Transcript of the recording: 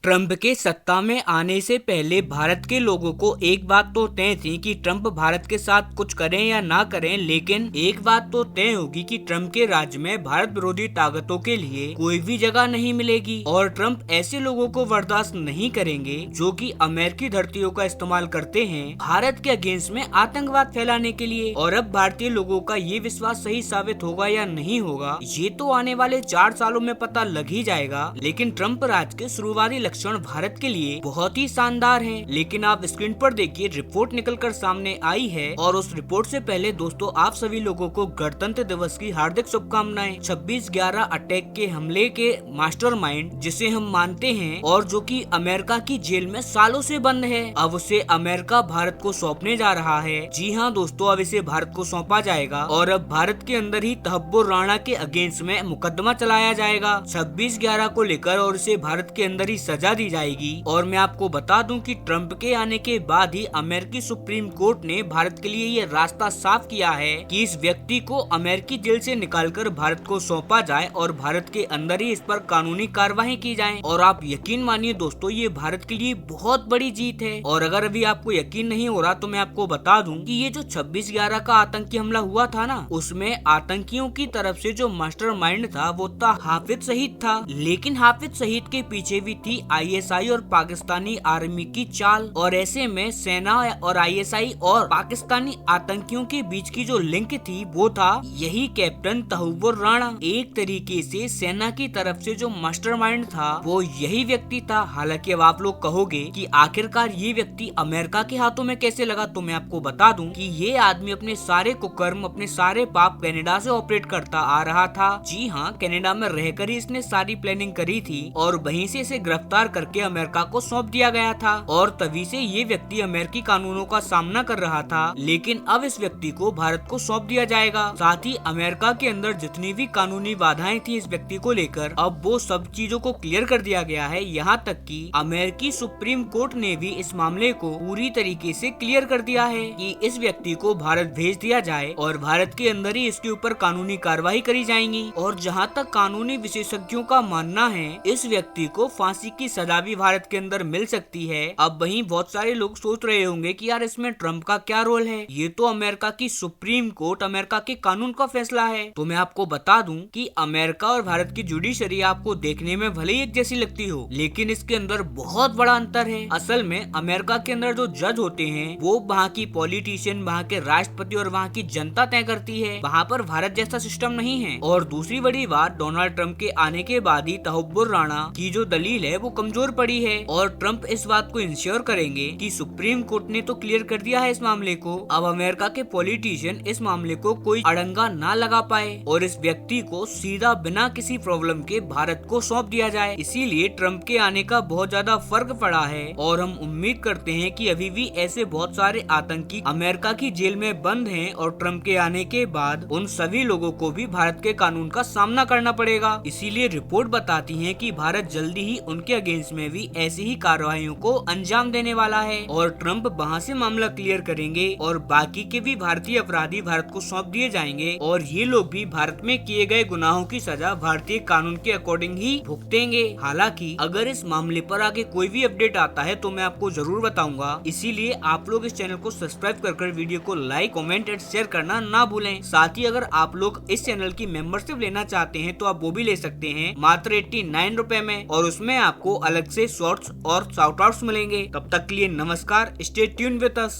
Trump के सत्ता में आने से पहले भारत के लोगों को एक बात तो तय थी कि ट्रंप भारत के साथ कुछ करें या ना करें, लेकिन एक बात तो तय होगी कि ट्रंप के राज्य में भारत विरोधी ताकतों के लिए कोई भी जगह नहीं मिलेगी और ट्रंप ऐसे लोगों को बर्दाश्त नहीं करेंगे जो कि अमेरिकी धरतियों का इस्तेमाल करते हैं भारत के अगेंस्ट में आतंकवाद फैलाने के लिए। और अब भारतीय लोगों का ये विश्वास सही साबित होगा या नहीं होगा, ये तो आने वाले 4 सालों में पता लग ही जाएगा। लेकिन ट्रंप राज के शुरुआती लक्षण भारत के लिए बहुत ही शानदार हैं। लेकिन आप स्क्रीन पर देखिए, रिपोर्ट निकलकर सामने आई है और उस रिपोर्ट से पहले दोस्तों आप सभी लोगों को गणतंत्र दिवस की हार्दिक शुभकामनाएं। 26/11 अटैक के हमले के मास्टरमाइंड जिसे हम मानते हैं और जो कि अमेरिका की जेल में सालों से बंद है, अब उसे अमेरिका भारत को सौंपने जा रहा है। जी हाँ दोस्तों, अब इसे भारत को सौंपा जाएगा और अब भारत के अंदर ही तहब्बुर राणा के अगेंस्ट में मुकदमा चलाया जाएगा 26/11 को लेकर और इसे भारत के अंदर ही सजा दी जाएगी। और मैं आपको बता दूं कि ट्रंप के आने के बाद ही अमेरिकी सुप्रीम कोर्ट ने भारत के लिए ये रास्ता साफ किया है कि इस व्यक्ति को अमेरिकी जेल से निकालकर भारत को सौंपा जाए और भारत के अंदर ही इस पर कानूनी कार्रवाई की जाए। और आप यकीन मानिए दोस्तों, ये भारत के लिए बहुत बड़ी जीत है। और अगर अभी आपको यकीन नहीं हो रहा तो मैं आपको बता दूं कि ये जो 26/11 का आतंकी हमला हुआ था ना, उसमें आतंकियों की तरफ से जो मास्टरमाइंड था वो था हाफिज सईद था। लेकिन हाफिज सईद के पीछे भी थी ISI और पाकिस्तानी आर्मी की चाल। और ऐसे में सेना और ISI और पाकिस्तानी आतंकियों के बीच की जो लिंक थी वो था यही कैप्टन तहव्वुर राणा। एक तरीके से सेना की तरफ से जो मास्टरमाइंड था वो यही व्यक्ति था। हालांकि अब आप लोग कहोगे कि आखिरकार ये व्यक्ति अमेरिका के हाथों में कैसे लगा, तो मैं आपको बता दूं कि ये आदमी अपने सारे कुकर्म, अपने सारे पाप कनाडा से ऑपरेट करता आ रहा था। जी हाँ, कनाडा में रहकर ही इसने सारी प्लानिंग करी थी और वहीं से इसे गिरफ्तार करके अमेरिका को सौंप दिया गया था। और तभी से ये व्यक्ति अमेरिकी कानूनों का सामना कर रहा था। लेकिन अब इस व्यक्ति को भारत को सौंप दिया जाएगा। साथ ही अमेरिका के अंदर जितनी भी कानूनी बाधाएं थी इस व्यक्ति को लेकर, अब वो सब चीजों को क्लियर कर दिया गया है। यहाँ तक कि अमेरिकी सुप्रीम कोर्ट ने भी इस मामले को पूरी तरीके से क्लियर कर दिया है कि इस व्यक्ति को भारत भेज दिया जाए और भारत के अंदर ही इसके ऊपर कानूनी कार्रवाई करी जाएंगी। और जहाँ तक कानूनी विशेषज्ञों का मानना है, इस व्यक्ति को फांसी की सजा भी भारत के अंदर मिल सकती है। अब वहीं बहुत सारे लोग सोच रहे होंगे कि यार इसमें ट्रंप का क्या रोल है, ये तो अमेरिका की सुप्रीम कोर्ट, अमेरिका के कानून का फैसला है। तो मैं आपको बता दूं कि अमेरिका और भारत की जुडिशरी आपको देखने में भले ही एक जैसी लगती हो, लेकिन इसके अंदर बहुत बड़ा अंतर है। असल में अमेरिका के अंदर जो जज होते हैं वो वहाँ की पॉलिटिशियन, वहाँ के राष्ट्रपति और वहाँ की जनता तय करती है। वहाँ पर भारत जैसा सिस्टम नहीं है। और दूसरी बड़ी बात, डोनाल्ड ट्रंप के आने के बाद ही तहव्वुर राणा की जो दलील है वो कमजोर पड़ी है। और ट्रंप इस बात को इंश्योर करेंगे कि सुप्रीम कोर्ट ने तो क्लियर कर दिया है इस मामले को, अब अमेरिका के पॉलिटिशियन इस मामले को कोई अड़ंगा ना लगा पाए और इस व्यक्ति को सीधा बिना किसी प्रॉब्लम के भारत को सौंप दिया जाए। इसीलिए ट्रंप के आने का बहुत ज्यादा फर्क पड़ा है और हम उम्मीद करते हैं कि अभी भी ऐसे बहुत सारे आतंकी अमेरिका की जेल में बंद हैं और ट्रंप के आने के बाद उन सभी लोगों को भी भारत के कानून का सामना करना पड़ेगा। इसीलिए रिपोर्ट बताती है कि भारत जल्दी ही उनके अगेंस्ट में भी ऐसी ही कार्रवाइयों को अंजाम देने वाला है और ट्रंप वहां से मामला क्लियर करेंगे और बाकी के भी भारतीय अपराधी भारत को सौंप दिए जाएंगे और ये लोग भी भारत में किए गए गुनाहों की सजा भारतीय कानून के अकॉर्डिंग ही भुगतेंगे। हालांकि अगर इस मामले पर आगे कोई भी अपडेट आता है तो मैं आपको जरूर बताऊंगा। इसीलिए आप लोग इस चैनल को सब्सक्राइब कर वीडियो को लाइक, कमेंट एंड शेयर करना ना भूलें। साथ ही अगर आप लोग इस चैनल की मेंबरशिप लेना चाहते हैं तो आप वो भी ले सकते हैं मात्र 89 रुपए में और उसमें आपको अलग से शॉर्ट्स और शाउट आउट्स मिलेंगे। तब तक के लिए नमस्कार, स्टे ट्यून्ड विद अस।